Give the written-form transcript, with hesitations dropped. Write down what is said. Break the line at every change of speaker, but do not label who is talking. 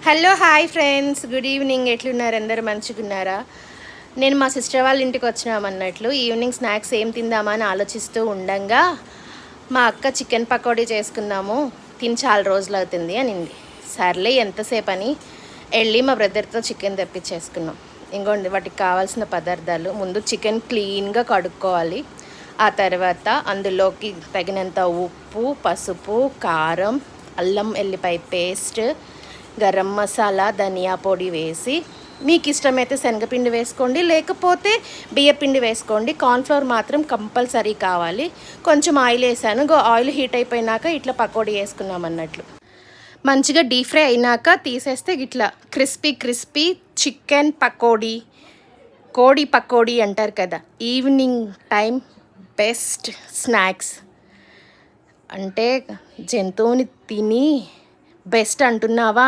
Hello hi friends, good evening. ఎట్లున్నారు? అందరు మంచిగున్నారా? నేను మా సిస్టర్ వాళ్ళ ఇంటికి వచ్చినామన్నట్లు ఈవినింగ్ స్నాక్స్ ఏం తిందామా అని ఆలోచిస్తూ ఉండంగా మా అక్క చికెన్ పకోడీ చేసుకుందాము, తిని చాలా రోజులు అవుతుంది అనింది. సర్లే ఎంతసేపు అని వెళ్ళి మా బ్రదర్తో చికెన్ తెప్పించేసుకున్నాం. ఇంకోండి వాటికి కావాల్సిన పదార్థాలు. ముందు చికెన్ క్లీన్గా కడుక్కోవాలి. ఆ తర్వాత అందులోకి తగినంత ఉప్పు, పసుపు, కారం, అల్లం ఎల్లిపాయ పేస్ట్, గరం మసాలా, ధనియా పొడి వేసి, మీకు ఇష్టమైతే శనగపిండి వేసుకోండి, లేకపోతే బియ్యపిండి వేసుకోండి. కార్న్ఫ్లోర్ మాత్రం కంపల్సరీ కావాలి. కొంచెం ఆయిల్ వేసాను. ఆయిల్ హీట్ అయిపోయినాక ఇట్లా పకోడీ వేసుకున్నాం అన్నట్లు. మంచిగా డీప్ ఫ్రై అయినాక తీసేస్తే ఇట్లా క్రిస్పీ క్రిస్పీ చికెన్ పకోడీ, కోడి పకోడీ అంటారు కదా, ఈవినింగ్ టైం బెస్ట్ స్నాక్స్. అంటే జంతువుని తిని బెస్ట్ అంటున్నావా